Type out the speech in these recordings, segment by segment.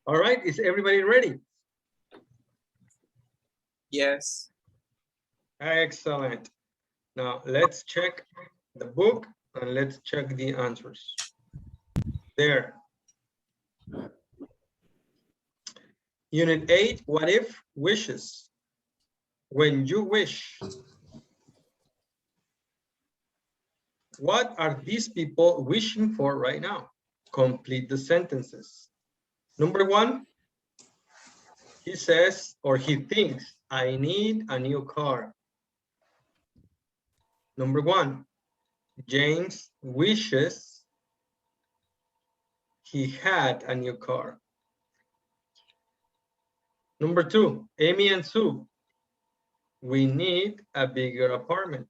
All right, is everybody ready? Yes. Excellent. Now let's check the book and let's check the answers. There. Unit 8, what if wishes? When you wish. What are these people wishing for right now? Complete the sentences. Number 1, he says or he thinks, I need a new car. Number 1, James wishes he had a new car. Number 2, Amy and Sue, we need a bigger apartment.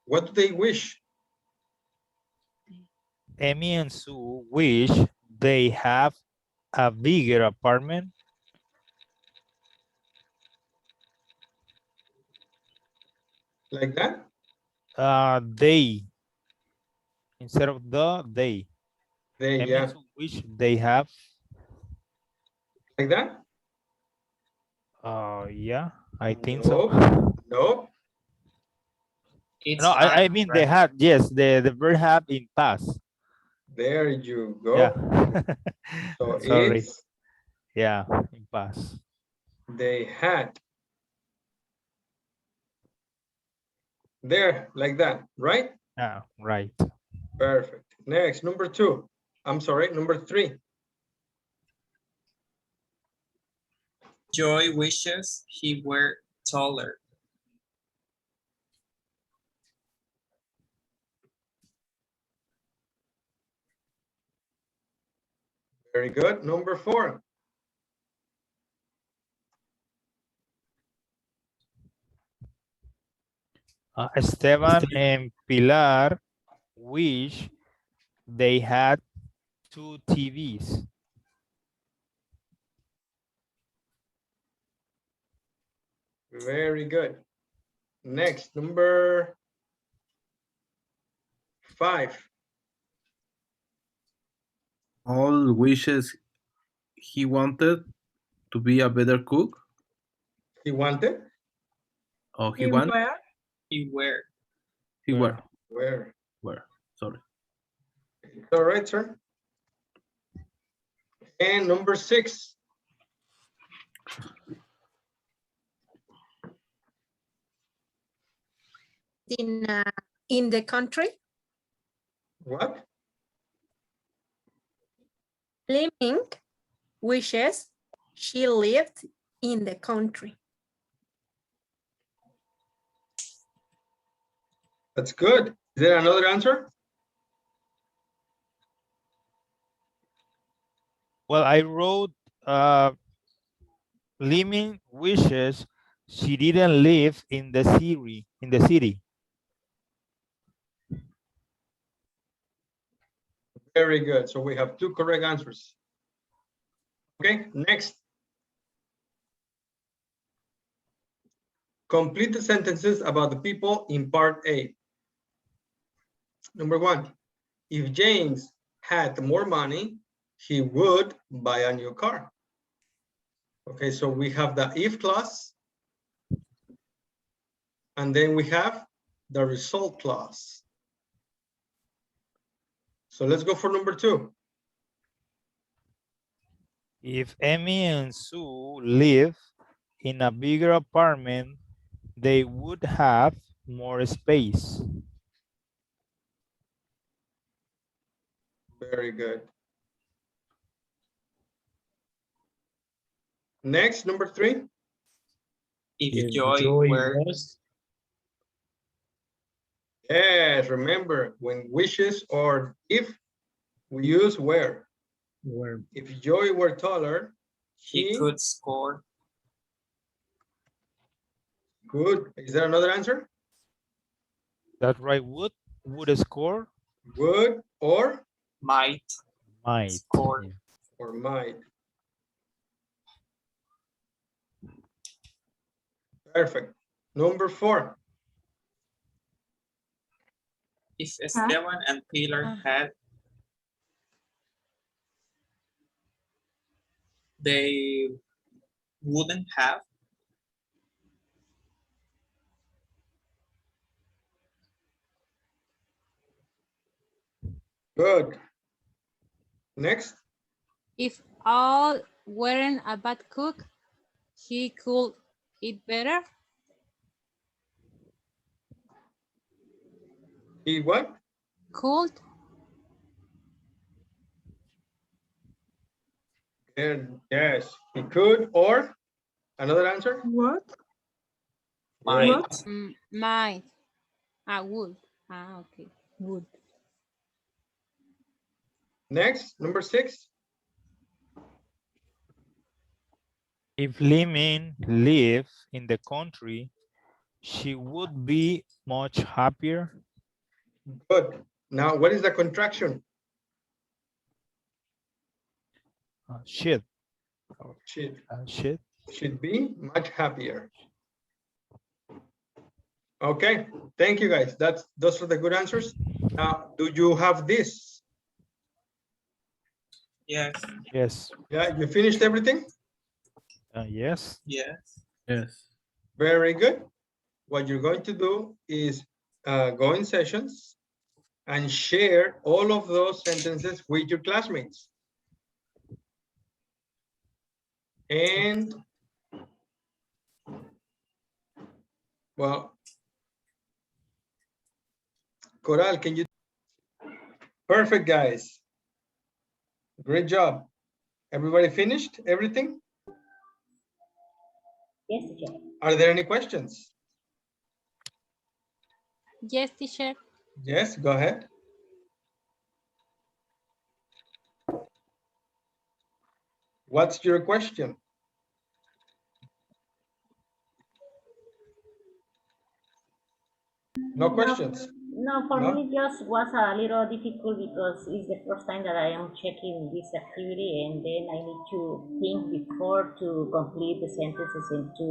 What do they wish? Amy and Sue wish they have a bigger apartment. Like that? They, instead of they. They, Amy yeah. and Sue wish they have. Like that? Yeah, I think Nope. so. Nope. It's No, I have, mean right? they had, yes, the verb have in past. There you go. Yeah. So Sorry. it's Yeah, in past. they had. There, like that, right? Yeah, right. Perfect. Next, number 2. I'm sorry, number 3. Joy wishes he were taller. Very good. Number 4. Esteban and Pilar wish they had 2 TVs. Very good. Next, number 5. All wishes he wanted to be a better cook. He wanted? Or he want? He were. He were. Where? Sorry. All right, sir. And number 6. In the country. What? Living wishes she lived in the country. That's good. Is there another answer? Well, I wrote Limin wishes she didn't live in the city. Very good. So we have 2 correct answers. Okay, next. Complete the sentences about the people in part A. Number 1, if James had more money, he would buy a new car. Okay, so we have the if clause, and then we have the result clause. So let's go for number 2. If Amy and Sue live in a bigger apartment, they would have more space. Very good. Next, number 3. If Joy were. Yes, remember, when wishes or if, we use were. If Joy were taller, He could score. Good. Is there another answer? That's right. Would score? Would or Might. Score. Yeah. or might. Perfect. Number 4. If Esteban and Pilar had. They wouldn't have. Good. Next. If all weren't a bad cook, he could eat better. He what? Could. And yes, he could, or another answer? What? Might. Might. Would. Okay. Would. Next, number 6. If Limin lived in the country, she would be much happier. Good. Now, what is the contraction? Should. Should. Should. Should be much happier. Okay, thank you guys. Those are the good answers. Now, do you have this? Yes. Yes. Yeah, you finished everything? Yes. Yes. Yes. Very good. What you're going to do is go in sessions and share all of those sentences with your classmates. And, well, Coral, can you? Perfect, guys. Great job. Everybody finished everything? Yes, teacher. Are there any questions? Yes, teacher. Yes, go ahead. What's your question? No questions? No, for No? me just was a little difficult because it's the first time that I am checking this activity, and then I need to think before to complete the sentences and to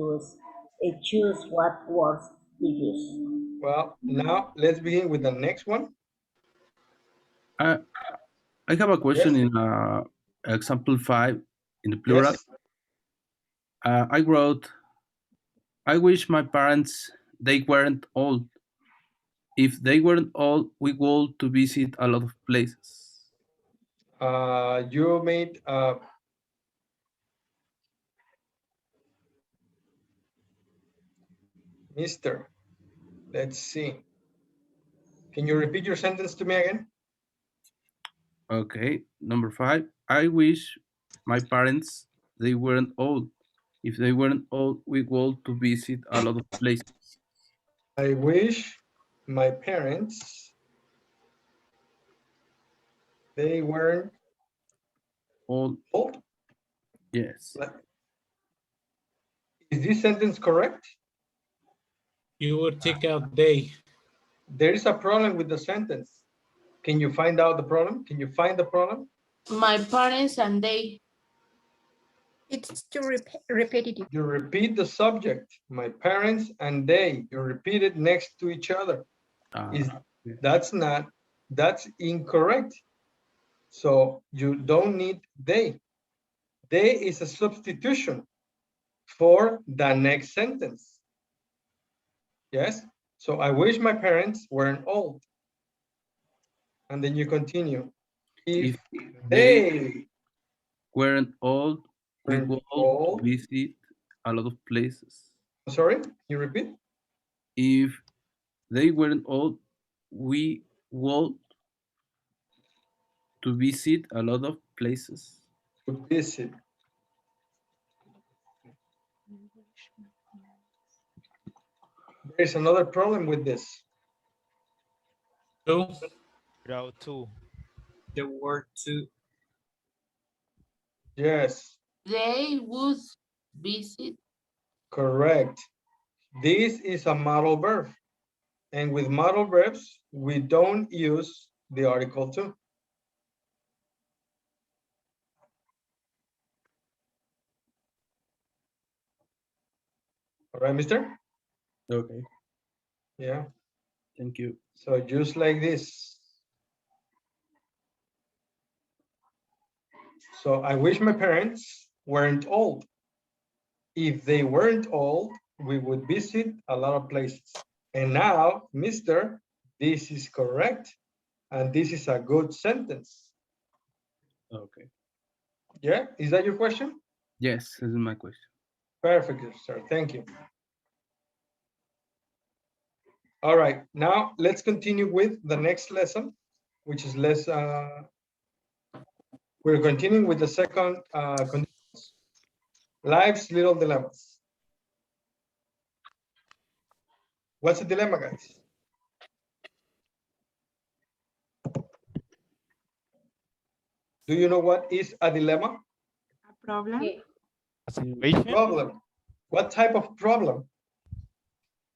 choose what words to use. Well, now let's begin with the next one. I have a question Yes. in example 5 in the plural. Yes. I wrote, I wish my parents they weren't old. If they weren't old, we go to visit a lot of places. You made Mr. Let's see. Can you repeat your sentence to me again? Okay, number 5. I wish my parents they weren't old. If they weren't old, we go to visit a lot of places. I wish my parents they weren't Old, old. yes. Is this sentence correct? You would take out they. There is a problem with the sentence. Can you find out the problem? Can you find the problem? My parents and they. It's too repetitive. You repeat the subject, my parents and they. You repeat it next to each other. That's incorrect. So you don't need they. They is a substitution for the next sentence. Yes? So I wish my parents weren't old. And then you continue. If they weren't old, we weren't go old. to visit a lot of places. Sorry, can you repeat? If they weren't old, we would to visit a lot of places. To visit. There's another problem with this. So, Without two. The word to. Yes, They would visit. correct. This is a modal verb. And with modal verbs, we don't use the article to. All right, mister? Okay, Yeah. thank you. So just like this. So I wish my parents weren't old. If they weren't old, we would visit a lot of places. And now, Mr., this is correct. And this is a good sentence. Okay. Yeah, is that your question? Yes, this is my question. Perfect, sir. Thank you. All right, now let's continue with the next lesson, which is we're continuing with the second conditions. Life's little dilemmas. What's a dilemma, guys? Do you know what is a dilemma? A problem? A situation? Problem. What type of problem?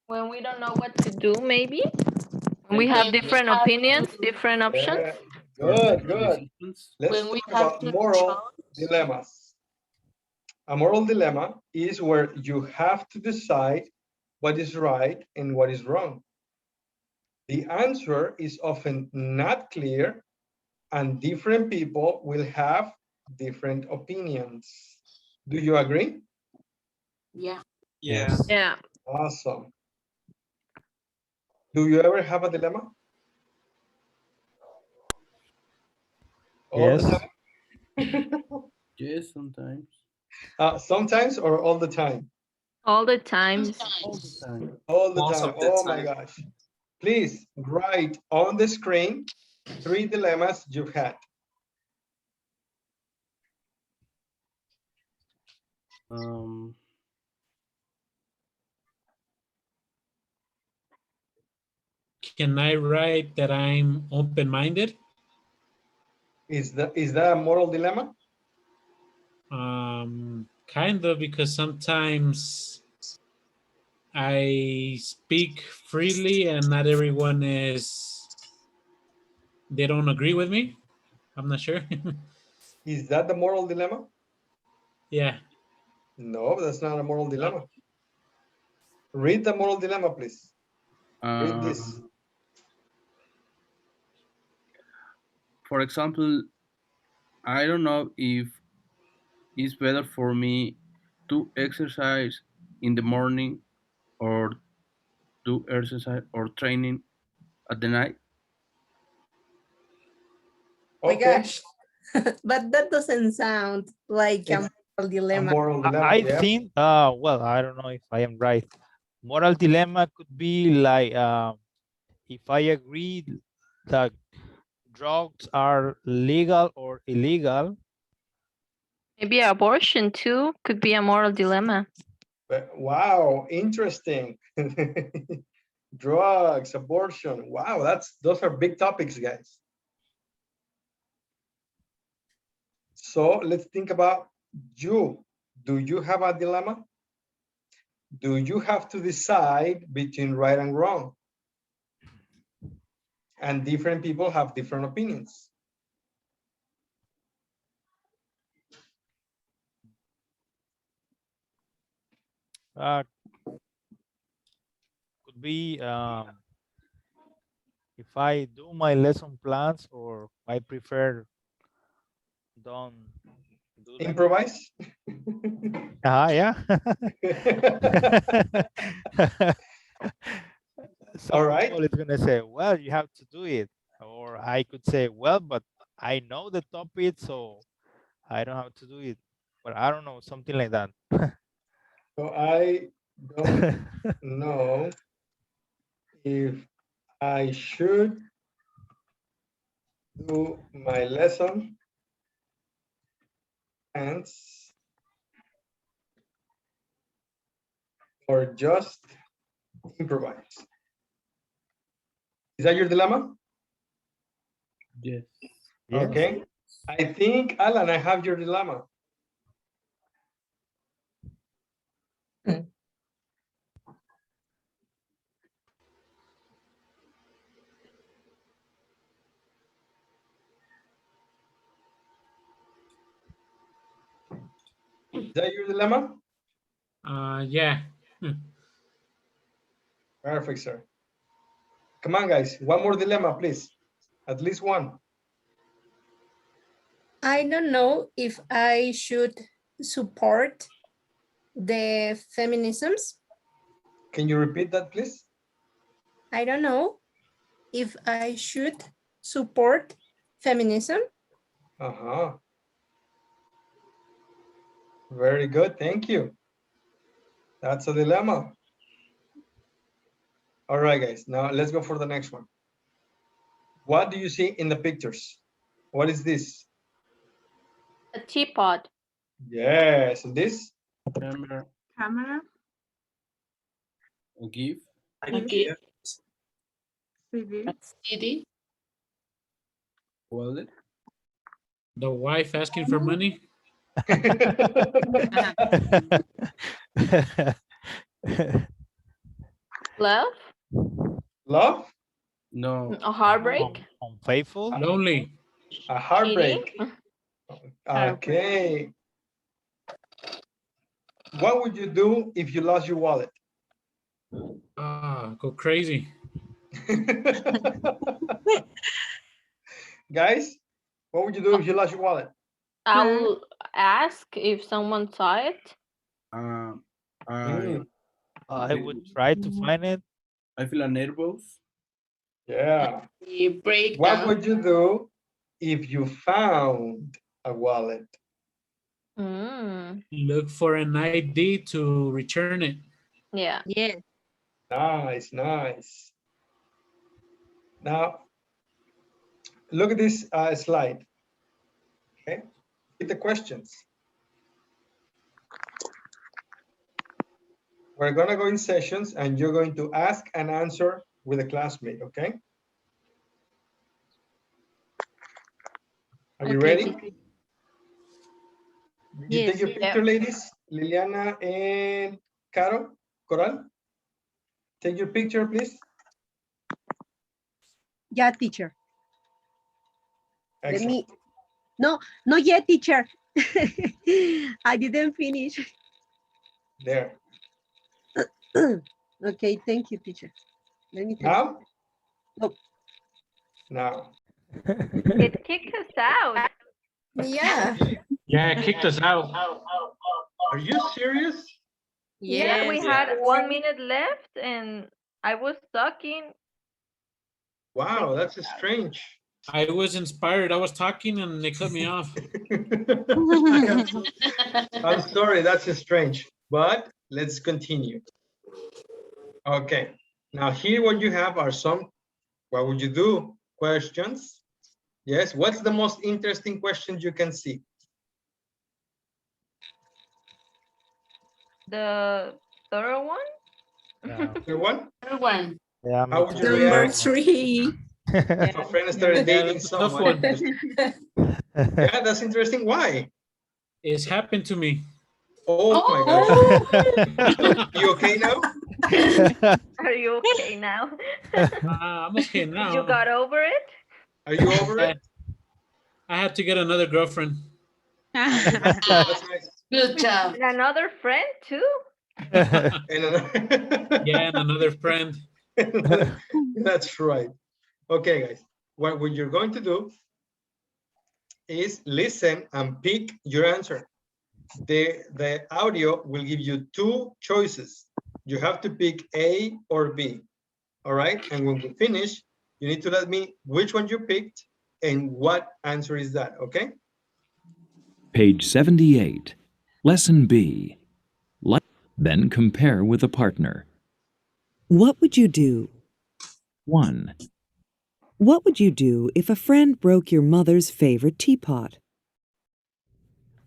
When we don't know what to do, maybe. When we have different opinions, different options. Yeah, Or good, different good. decisions. Let's When we talk have about to moral choose. dilemmas. A moral dilemma is where you have to decide what is right and what is wrong. The answer is often not clear, and different people will have different opinions. Do you agree? Yeah. Yeah. Yeah. Awesome. Do you ever have a dilemma? All the Yes. time? Yes, sometimes. Sometimes or all the time? All the times. All the time. All the Most time. of the Oh my time. gosh. Please write on the screen 3 dilemmas you've had. Um, Can I write that I'm open-minded? Is that a moral dilemma? Kind of, because sometimes I speak freely and not everyone they don't agree with me. I'm not sure. Is that the moral dilemma? Yeah. No, that's not a moral dilemma. Read the moral dilemma, please. Read this. for example, I don't know if it's better for me to exercise in the morning or do exercise or training at the night. Oh my Okay. gosh. But that doesn't sound like a It's moral a dilemma. moral dilemma, I yeah. think, well, I don't know if I am right. Moral dilemma could be like, if I agree that drugs are legal or illegal. Maybe abortion too could be a moral dilemma. But, wow, interesting. Drugs, abortion. Wow, those are big topics, guys. So let's think about you. Do you have a dilemma? Do you have to decide between right and wrong? And different people have different opinions. Could be if I do my lesson plans or I prefer don't do them. Improvise? Yeah. Some All right. people is gonna say, well, you have to do it. Or I could say, well, but I know the topic, so I don't have to do it. But I don't know, something like that. So I don't know if I should do my lesson and or just improvise. Is that your dilemma? Yes. Yes. Okay. I think, Alan, I have your dilemma. Is that your dilemma? Yeah. Perfect, sir. Come on, guys. One more dilemma, please. At least one. I don't know if I should support the feminisms? Can you repeat that, please? I don't know if I should support feminism. Uh-huh. Very good, thank you. That's a dilemma. All right, guys, now let's go for the next one. What do you see in the pictures? What is this? A teapot. Yes, and this? Camera, Camera. a gift, I Okay. give CD. wallet, The wife asking for money. Love. Love? no, A heartbreak. Unfaithful. Lonely. A heartbreak. Cheating. Okay. What would you do if you lost your wallet? Go crazy. Guys, what would you do if you lost your wallet? I will ask if someone saw it. I I would try to find it. I feel nervous. Yeah. Break What down. would you do if you found a wallet? Look for an ID to return it. Yeah. Yes. Nice, nice. Now, look at this slide. Okay, with the questions. We're gonna go in sessions and you're going to ask and answer with a classmate, okay? Are you ready? Did you Yes. take your picture, ladies? Liliana and Caro, Coral? Take your picture, please. Yeah, teacher. Excellent. Let me. No, not yet, teacher. I didn't finish. There. Okay, thank you, teacher. Let me take. Now? Nope. Now. It kicked us out. Yeah. Yeah, it kicked us out. Are you serious? Yeah, we Yes. had 1 minute left and I was talking. Wow, that's strange. I was inspired. I was talking and they cut me off. I'm sorry, that's strange, but let's continue. Okay, now here what you have are some, what would you do? Questions. Yes, what's the most interesting question you can see? The third one? Yeah. The one? Third one. Yeah, How would you Number react 3. if a friend started Yeah, dating that's a tough someone? one. Yeah, that's interesting. Why? It's happened to me. Oh my gosh. You okay now? Are you okay now? I'm okay now. You got over it? Are you over it? I had to get another girlfriend. That's nice. Good job. And another friend too? Yeah, and another friend. That's right. Okay, guys. What you're going to do is listen and pick your answer. The audio will give you two choices. You have to pick A or B. All right. And when we finish, you need to let me which one you picked and what answer is that. Okay. Page 78. Lesson B. Then compare with a partner. What would you do? 1, What would you do if a friend broke your mother's favorite teapot?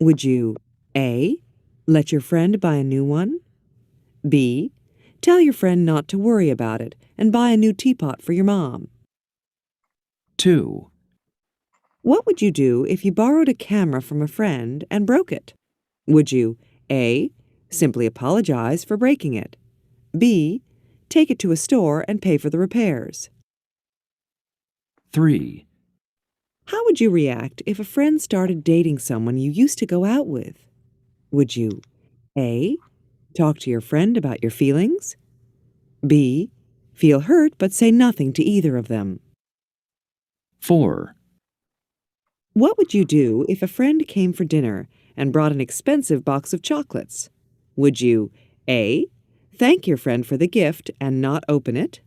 Would you A. Let your friend buy a new one? B. Tell your friend not to worry about it and buy a new teapot for your mom? 2, What would you do if you borrowed a camera from a friend and broke it? Would you A. Simply apologize for breaking it? B. Take it to a store and pay for the repairs? 3, How would you react if a friend started dating someone you used to go out with? Would you A. Talk to your friend about your feelings? B. Feel hurt but say nothing to either of them? 4, What would you do if a friend came for dinner and brought an expensive box of chocolates? Would you A. Thank your friend for the gift and not open it?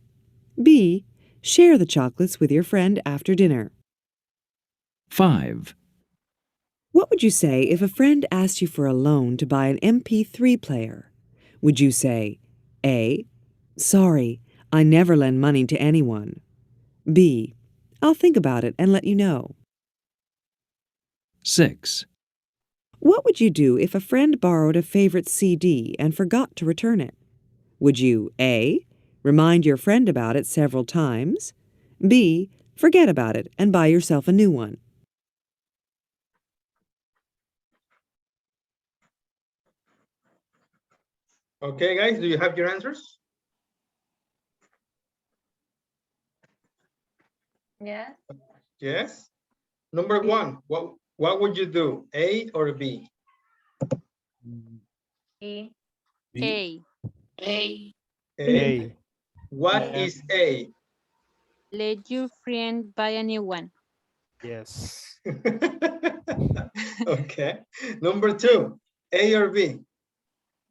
B. Share the chocolates with your friend after dinner? 5, What would you say if a friend asked you for a loan to buy an MP3 player? Would you say A. Sorry, I never lend money to anyone? B. I'll think about it and let you know? 6, What would you do if a friend borrowed a favorite CD and forgot to return it? Would you A. Remind your friend about it several times? B. Forget about it and buy yourself a new one? Okay, guys, do you have your answers? Yeah. Yes. Number one, what would you do? A or B? E. A. A. A. What Yeah. is A? Let your friend buy a new one. Yes. Okay. Number two, A or B?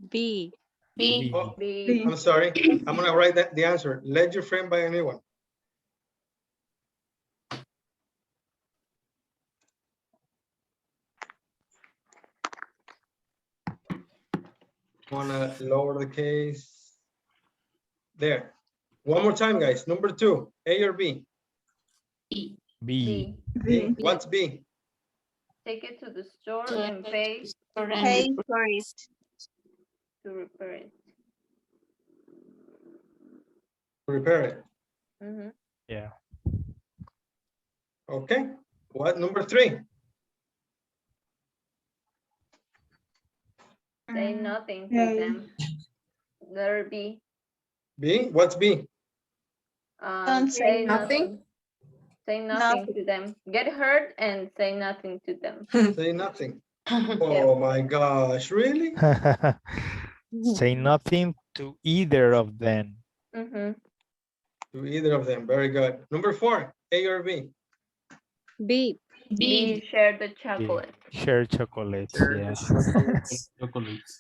B. B. Oh, B. I'm sorry. I'm gonna write the answer. Let your friend buy a new one. Wanna lower the case. There. One more time, guys. Number two, A or B? B. B. B. What's B? Take it to the store and pay Pay for it. to repair it. Repair it. Mm-hmm. Yeah. Okay. What number three? Say nothing to them. Letter B. B. What's B? Don't say nothing. Say nothing Nothing. to them. Get hurt and say nothing to them. Say nothing. Oh my gosh, really? Say nothing to either of them. Mm-hmm. To either of them. Very good. Number four, A or B? B. B. Share the chocolate. Share chocolates. Yeah. Chocolates.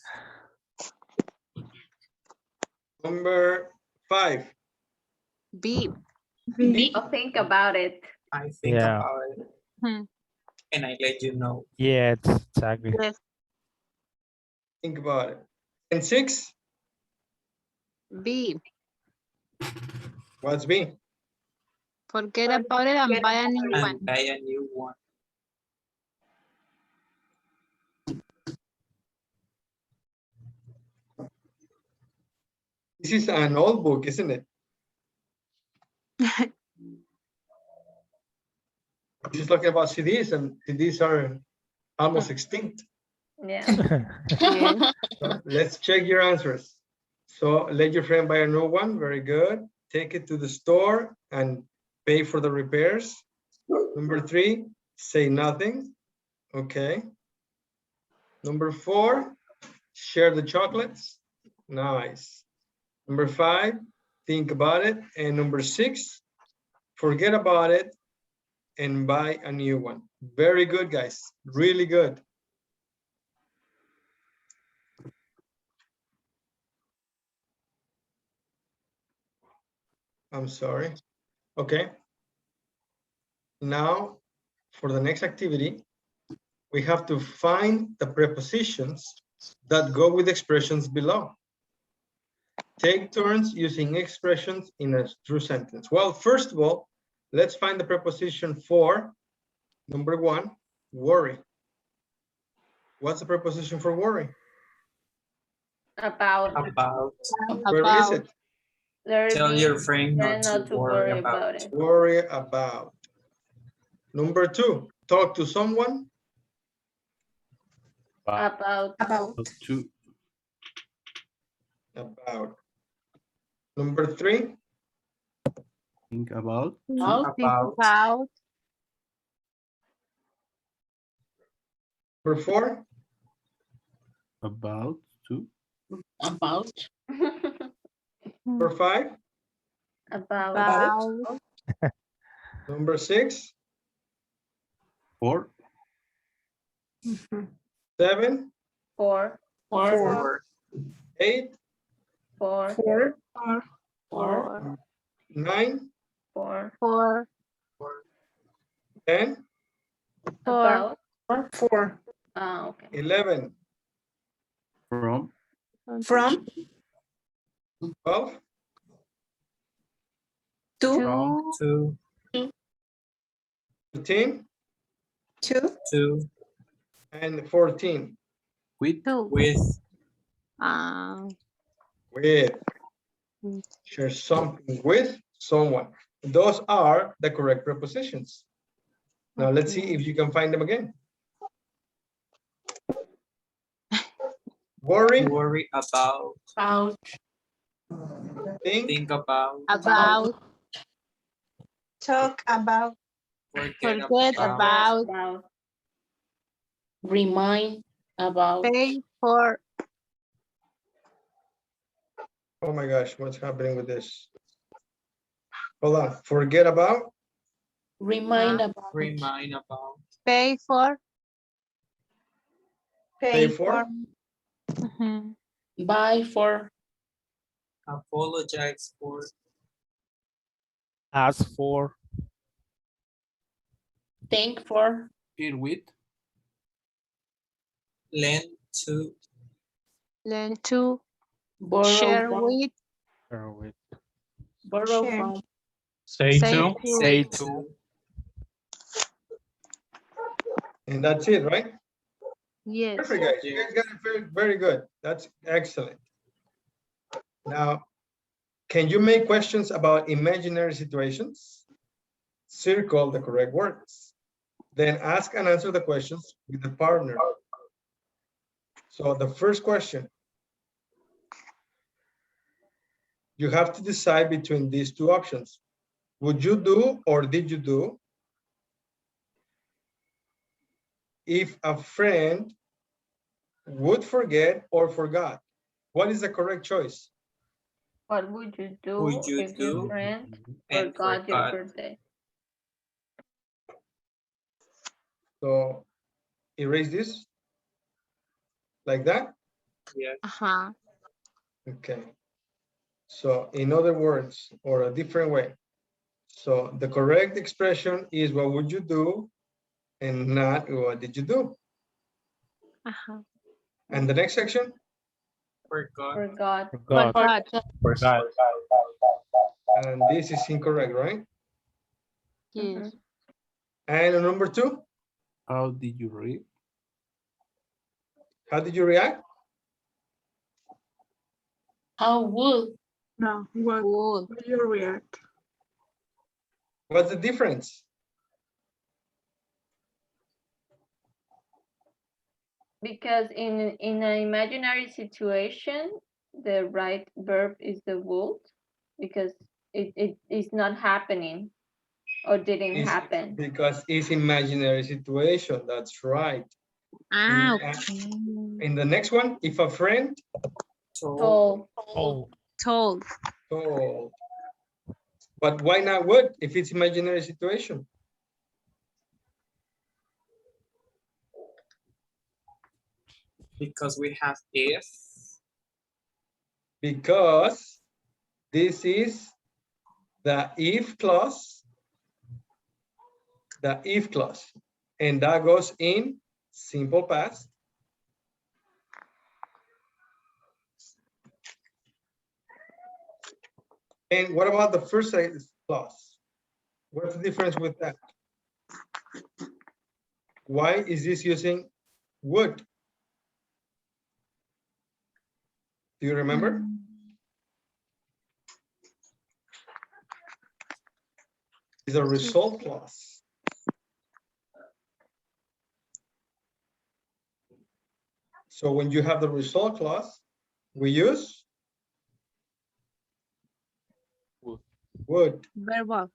Number five. B. B. Oh, think about it. I think Yeah. about it Hmm. and I let you know. Yeah, exactly. Yes. Think about it. And six, B. what's B? Forget about it and buy a new one. And buy a new one. This is an old book, isn't it? This is talking about CDs, and CDs are almost extinct. Yeah. Yes. So let's check your answers. So let your friend buy a new one. Very good. Take it to the store and pay for the repairs. Number three, say nothing. Okay. Number four, share the chocolates. Nice. Number five, think about it. And number six, forget about it and buy a new one. Very good, guys. Really good. I'm sorry. Okay. Now, for the next activity, we have to find the prepositions that go with expressions below. Take turns using expressions in a true sentence. Well, first of all, let's find the preposition for number one, worry. What's the preposition for worry? About. Where is it? Tell your friend Try not to worry about it. Worry about. Number two, talk to someone. About. Two. About. Number three, Think about. About. number four, About. Two. About. number five, About. number six, Four. 7, Four. 8, Four. 9, Four. 10, About. Four. Okay. 11, From 12, Two. 13, Two. and 14. with With. With. Share something with someone. Those are the correct prepositions. Now let's see if you can find them again. Worry. Worry about. Think about. About. Talk about. Forget Forget about. about. Remind about. Pay for. Oh my gosh, what's happening with this? Hold on. Forget about. Remind about. Remind about. Pay for. Pay for. Mhm. Buy for. Apologize for. Ask for. Thank for. it with Lend to. Learn to. Borrow Share from. with. Borrow Share. from. Say Say to. to. Say to. And that's it, right? Yes. Perfect, guys. You guys got it very, very good. That's excellent. Now, can you make questions about imaginary situations? Circle the correct words. Then ask and answer the questions with the partner. So the first question, you have to decide between these two options. Would you do or did you do if a friend would forget or forgot? What is the correct choice? What would you do Would you if your do friend and forgot your forgot? birthday? So erase this like that. Yes. Uh-huh. Okay. So in other words, or a different way. So the correct expression is what would you do and not what did you do? Uh-huh. And the next section? Forgot. Forgot. Forgot. Forgot. And this is incorrect, right? Yes. And number 2, how did you read? how did you react? How would. No. What Would. will you react? What's the difference? Because in an imaginary situation, the right verb is the would, because it is not happening or didn't It's happen. because it's imaginary situation. That's right. Okay. In the next one, if a friend Told. Told. told. But why not would if it's imaginary situation? Because we have if. Because this is the if clause. The if clause. And that goes in simple past. And what about the first clause? What's the difference with that? Why is this using would? Do you remember? It's a result clause. So when you have the result clause, we use would. Verbal.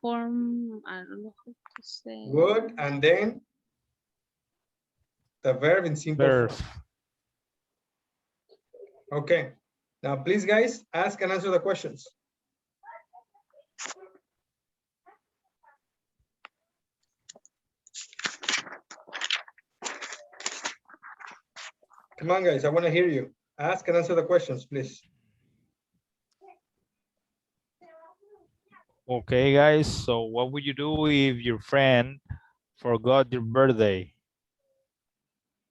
Form. I don't know how to say. Would, and then the verb in simple Verb. form. Okay. Now, please, guys, ask and answer the questions. Come on, guys, I want to hear you. Ask and answer the questions, please. Okay, guys. So what would you do if your friend forgot your birthday?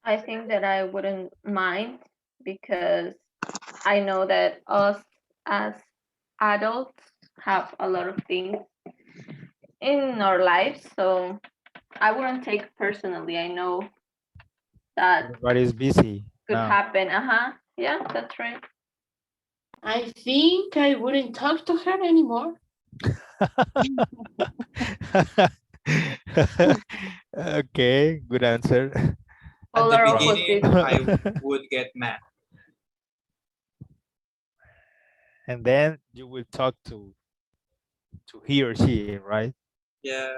I think that I wouldn't mind because I know that us as adults have a lot of things in our lives, so I wouldn't take it personally. I know that Everybody's busy could now. happen. Yeah, that's right. I think I wouldn't talk to her anymore. Okay, good answer. At the Polar beginning, opposite. I would get mad. And then you will talk to he or she, right? Yeah.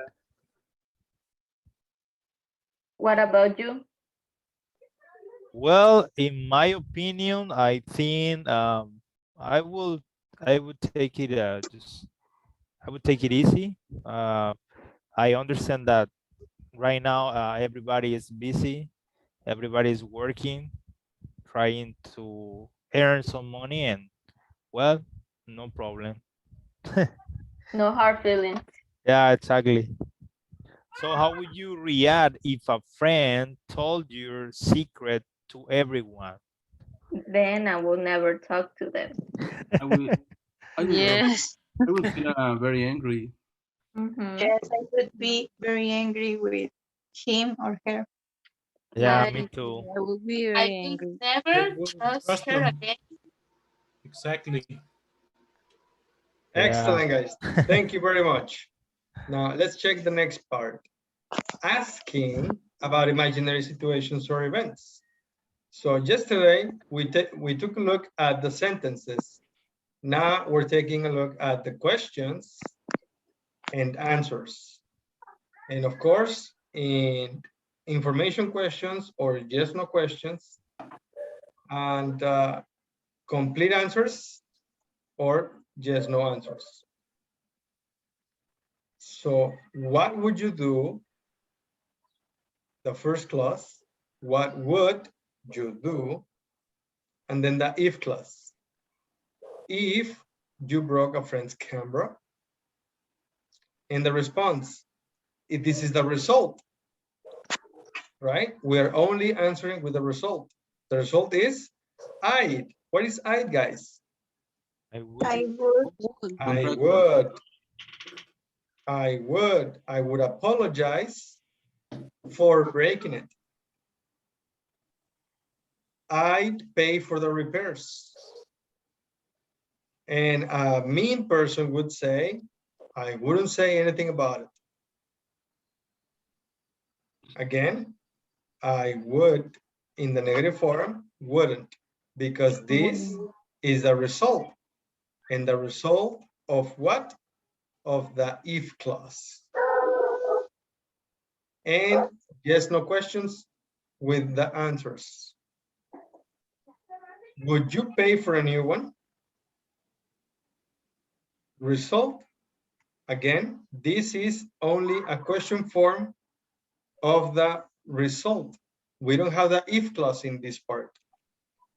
What about you? Well, in my opinion, I think I will I would take it I would take it easy. Uh, I understand that right now everybody is busy, everybody is working, trying to earn some money, and well, no problem. No hard feelings. Yeah, exactly. So how would you react if a friend told your secret to everyone? Then I will never talk to them. I will, I will, Yes. I will feel very angry. Yes, I would be very angry with him or her. Yeah, me I too. I will be I very think angry. never Wouldn't trust trust her them. again. Exactly. Yeah. Excellent, guys. Thank you very much. Now, let's check the next part. Asking about imaginary situations or events. So yesterday, we took a look at the sentences. Now we're taking a look at the questions and answers. And of course, in information questions or yes, no questions, and complete answers or yes, no answers. So what would you do? The first clause, what would you do? And then the if clause. If you broke a friend's camera, and the response, if this is the result, right? We're only answering with the result. The result is I'd. What is I'd, guys? I would. I would. Would. I would. I would apologize for breaking it. I'd pay for the repairs. And a mean person would say, I wouldn't say anything about it. Again, I would, in the negative form, wouldn't, because this is a result. And the result of what? Of the if clause. And yes, no questions with the answers. Would you pay for a new one? Result. Again, this is only a question form of the result. We don't have the if clause in this part.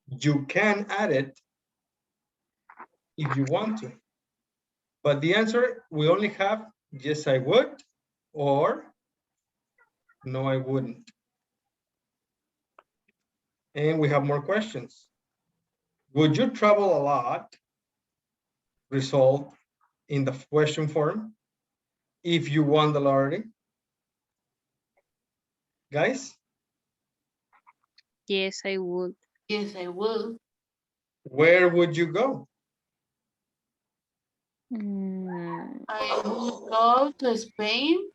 You can add it if you want to. But the answer, we only have yes, I would, or no, I wouldn't. And we have more questions. Would you travel a lot? Result in the question form if you won the lottery. Guys, Yes, I would. Yes, I will. where would you go? I would go to Spain.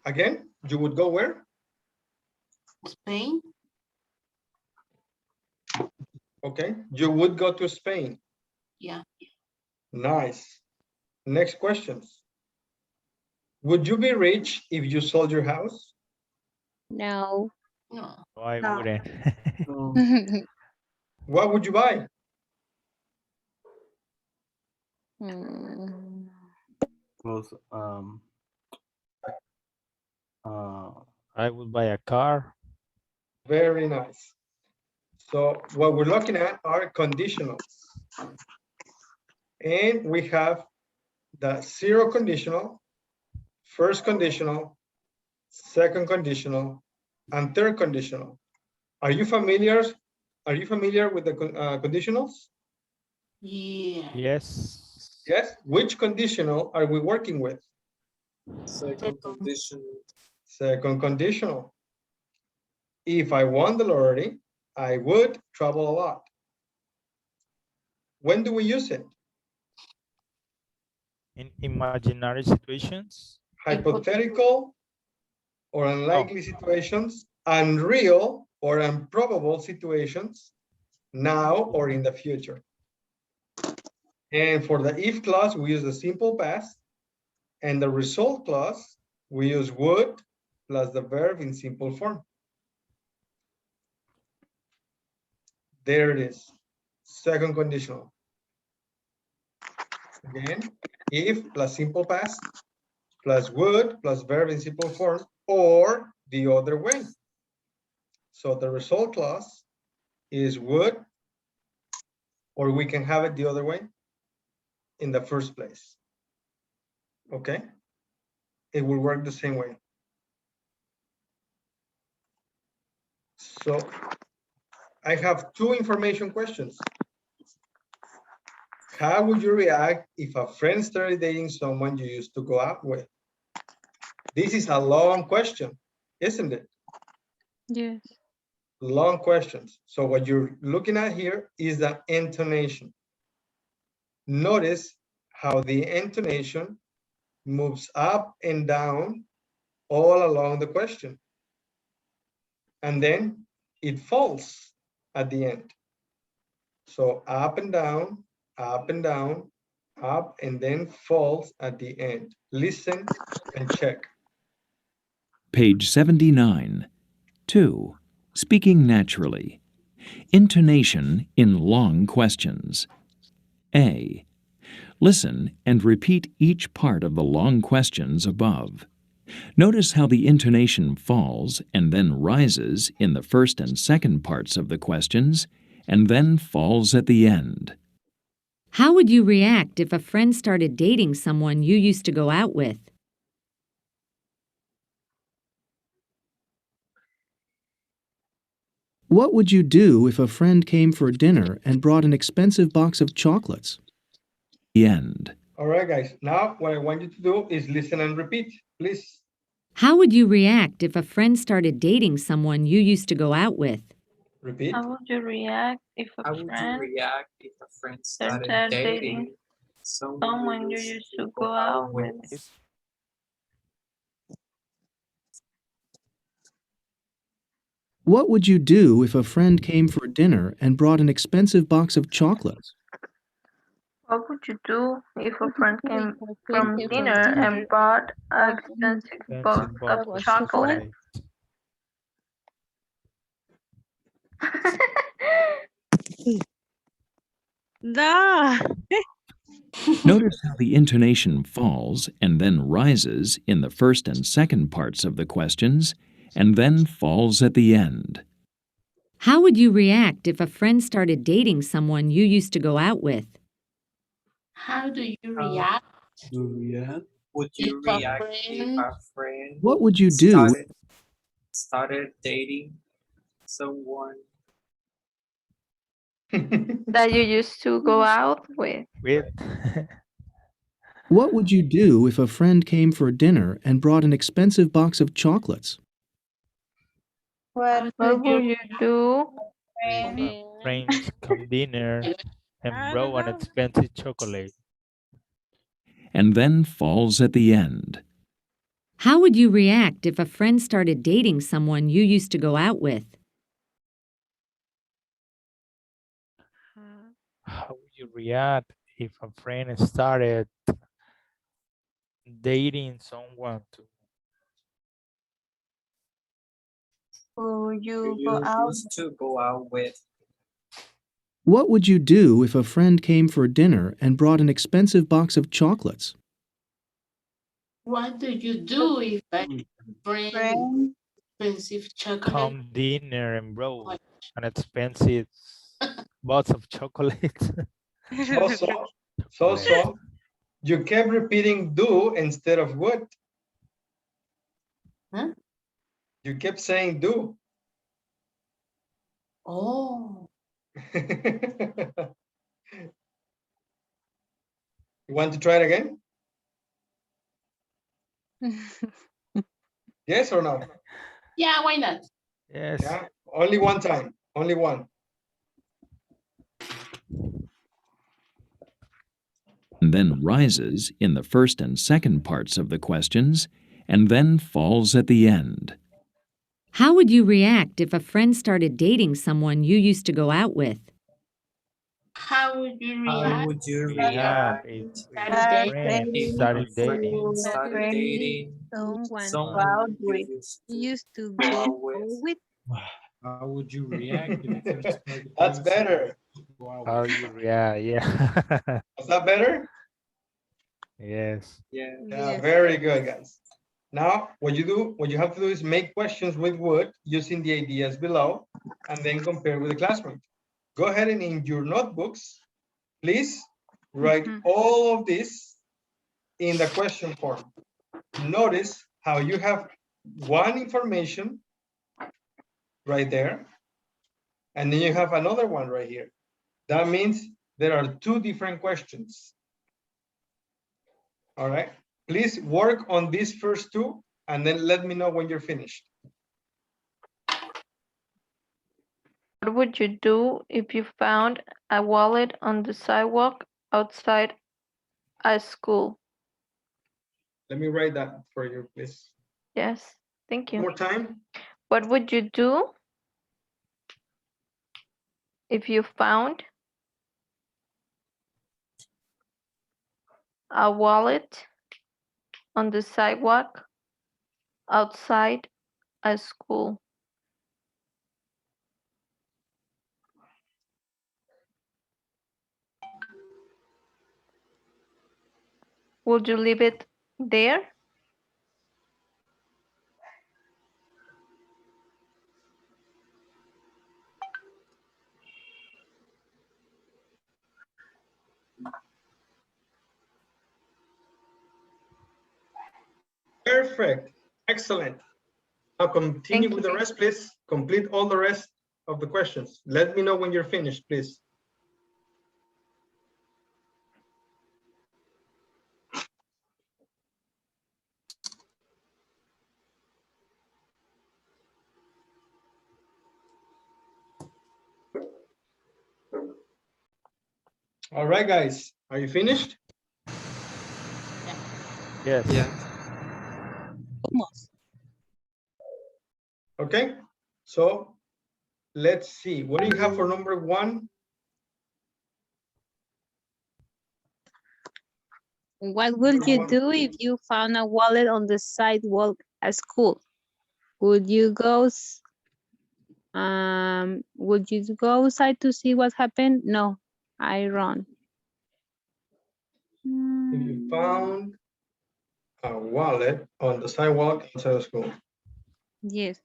Again, you would go where? Spain. Okay, you would go to Spain. Yeah. Nice. Next questions. Would you be rich if you sold your house? No. No. I No. wouldn't. So, What would you buy? was, I would buy a car. Very nice. So what we're looking at are conditionals. And we have the zero conditional, first conditional, second conditional, and third conditional. Are you familiar? Are you familiar with the conditionals? Yeah. Yes. Yes. Which conditional are we working with? Second conditional. Second conditional. If I won the lottery, I would travel a lot. When do we use it? In imaginary situations. Hypothetical or unlikely situations, unreal or improbable situations, now or in the future. And for the if clause, we use the simple past, and the result clause, we use would plus the verb in simple form. There it is, second conditional. Again, if plus simple past, plus would, plus verb in simple form, or the other way. So the result clause is would, or we can have it the other way in the first place. Okay? It will work the same way. So I have two information questions. How would you react if a friend started dating someone you used to go out with? This is a long question, isn't it? Yes. Long questions. So what you're looking at here is the intonation. Notice how the intonation moves up and down all along the question. And then it falls at the end. So up and down, up and down, up, and then falls at the end. Listen and check. Page 79. 2. Speaking naturally. Intonation in long questions. A. Listen and repeat each part of the long questions above. Notice how the intonation falls and then rises in the first and second parts of the questions, and then falls at the end. How would you react if a friend started dating someone you used to go out with? What would you do if a friend came for dinner and brought an expensive box of chocolates? The end. All right, guys. Now what I want you to do is listen and repeat, please. How would you react if a friend started dating someone you used to go out with? Repeat. How would you react if How a would you friend react if a friend started started dating dating someone someone you used to go out with? What would you do if a friend came for dinner and brought an expensive box of chocolates? What would you do if a friend came from dinner and bought an expensive box of chocolate? No. Notice how the intonation falls and then rises in the first and second parts of the questions, and then falls at the end. How would you react if a friend started dating someone you used to go out with? How do you react? Would you If a react if friend- a friend What would you do? started dating someone That you used to go out with. What would you do if a friend came for dinner and brought an expensive box of chocolates? What would you do? Friends come dinner and brought an expensive chocolate. And then falls at the end. How would you react if a friend started dating someone you used to go out with? How would you react if a friend started dating someone Who you you go out used to go out with? What would you do if a friend came for dinner and brought an expensive box of chocolates? What do you do if a friend expensive chocolate come dinner and brought An expensive box of chocolate. So, you kept repeating do instead of would. Huh? You kept saying do. Oh. You want to try it again? Yes or no? Yeah, why not? Yes. Yeah, only one time, only one. Then rises in the first and second parts of the questions, and then falls at the end. How would you react if a friend started dating someone you used to go out with? How would you react? How would you Yeah, react if Started friends if started a dating. friend started dating someone you used to go out with? How would you react if a friend started That's dating better. someone you used to go out How with? you react? Yeah. Is that better? Yes. Yeah. Yeah, very good, guys. Now, what you have to do is make questions with would using the ideas below, and then compare with the classroom. Go ahead and in your notebooks, please write all of this in the question form. Notice how you have one information right there, and then you have another one right here. That means there are two different questions. All right. Please work on these first two, and then let me know when you're finished. What would you do if you found a wallet on the sidewalk outside a school? Let me write that for you, please. Yes, thank you. One more time. What would you do if you found a wallet on the sidewalk outside a school? Would you leave it there? Perfect. Excellent. Now continue with the rest, please. Complete all the rest of the questions. Let me know when you're finished, please. All right, guys. Are you finished? Yes. Yeah. Okay. So let's see. What do you have for number one? What would you do if you found a wallet on the sidewalk at school? Would you go outside to see what happened? No, I run. If you found a wallet on the sidewalk outside of school. Yes.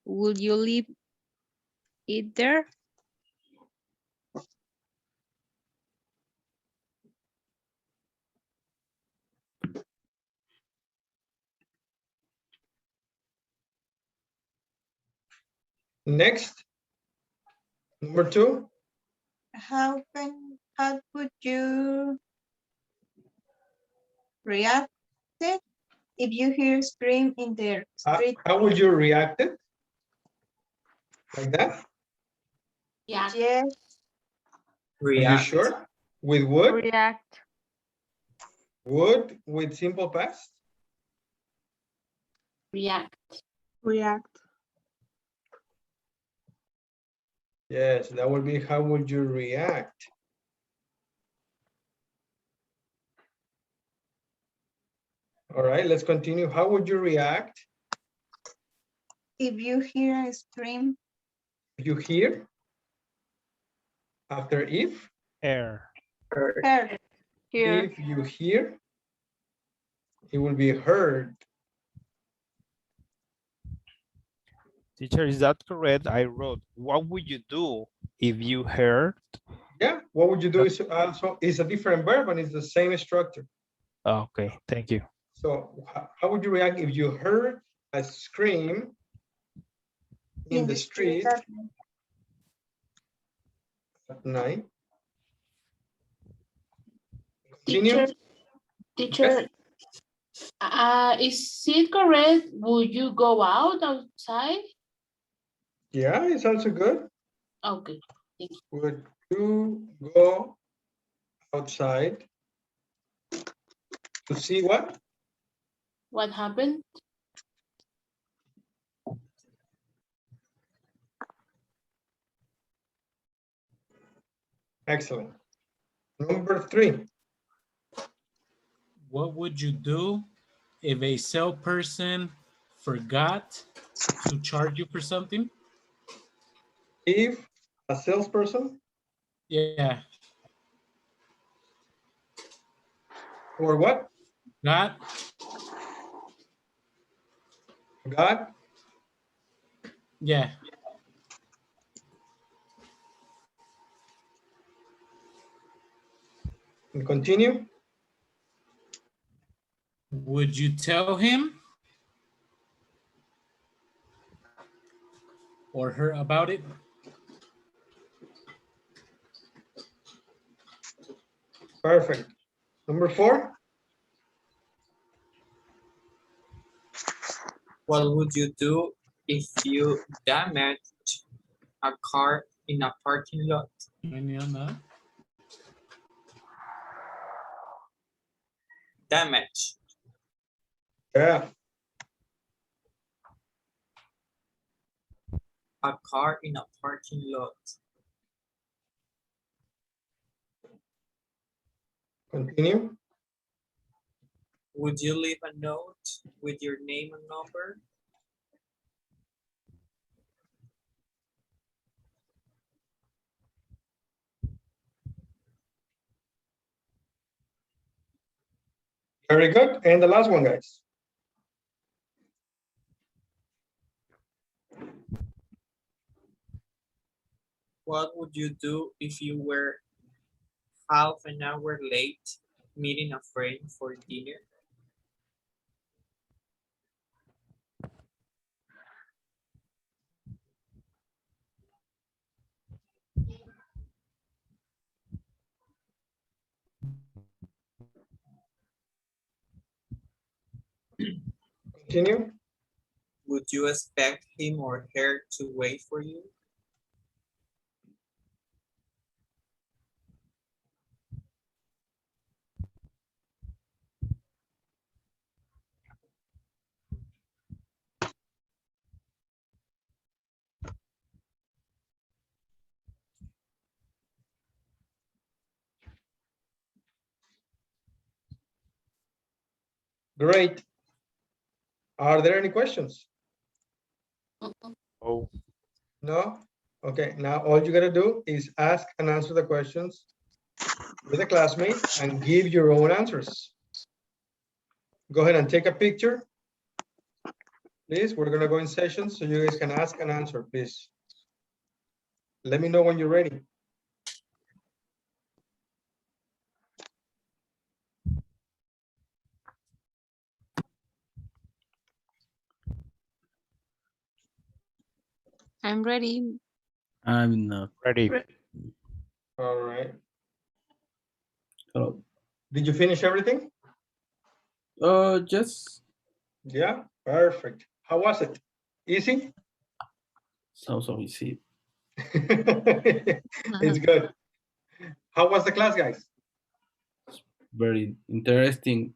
Would you leave it there? Next, number two. How would you react if you hear scream in the street? How would you react it? Like that? Yes. Are you sure? With would? React. Would with simple past? React. Yes, that would be how would you react? All right, let's continue. How would you react? If you hear a scream. You hear? After if? Air. Heard. If you hear, it will be heard. Teacher, is that correct? I wrote, what would you do if you heard? Yeah, what would you do is also is a different verb and it's the same structure. Okay, thank you. So how would you react if you heard a scream in the street at night? Continue. Teacher, is it correct? Would you go outside? Yeah, it's also good. Okay, thank you. Would you go outside to see what? What happened? Excellent. Number 3. What would you do if a salesperson forgot to charge you for something? If a salesperson? Yeah. Or what? Got? Yeah. And continue. Would you tell him or her about it? Perfect. Number 4. What would you do if you damaged a car in a parking lot? Damage. Yeah. A car in a parking lot. Continue. Would you leave a note with your name and number? Very good. And the last one, guys. What would you do if you were half an hour late meeting a friend for dinner? Continue. Would you expect him or her to wait for you? Great. Are there any questions? Oh. No? Okay, now all you gotta do is ask and answer the questions with a classmate and give your own answers. Go ahead and take a picture. Please, we're gonna go in session so you guys can ask and answer, please. Let me know when you're ready. I'm ready. I'm not ready. All right. Hello. Did you finish everything? Just. Yeah, perfect. How was it? Easy? So easy. It's good. How was the class, guys? Very interesting.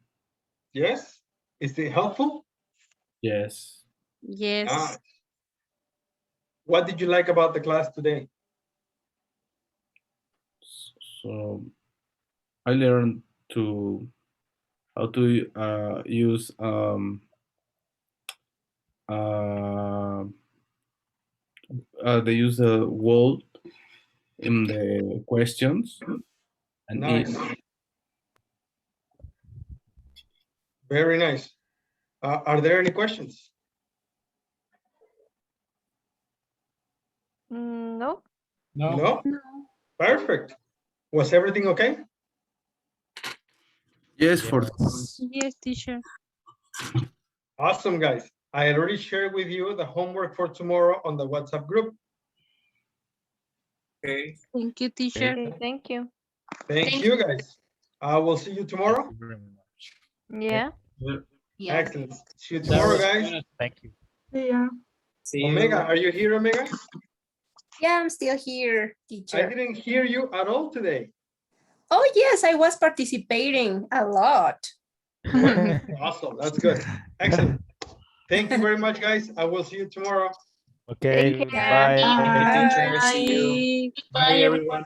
Yes? Is it helpful? Yes. Yes. Nice. What did you like about the class today? So I learned how to use they use the word in the questions and Nice. Very nice. Are there any questions? No. No? Perfect. Was everything okay? Yes, for Yes, teacher. Awesome, guys. I already shared with you the homework for tomorrow on the WhatsApp group. Okay. Thank you, teacher. Okay, thank you. Thank you, guys. I will see you tomorrow. Yeah. Excellent. See you tomorrow, guys. Thank you. Yeah. See Omega, you. are you here, Omega? Yeah, I'm still here, I teacher. didn't hear you at all today. Oh, yes, I was participating a lot. Awesome. That's good. Excellent. Thank you very much, guys. I will see you tomorrow. Okay, Take care. bye. Thank you, teacher. Bye. See you. Bye, everyone.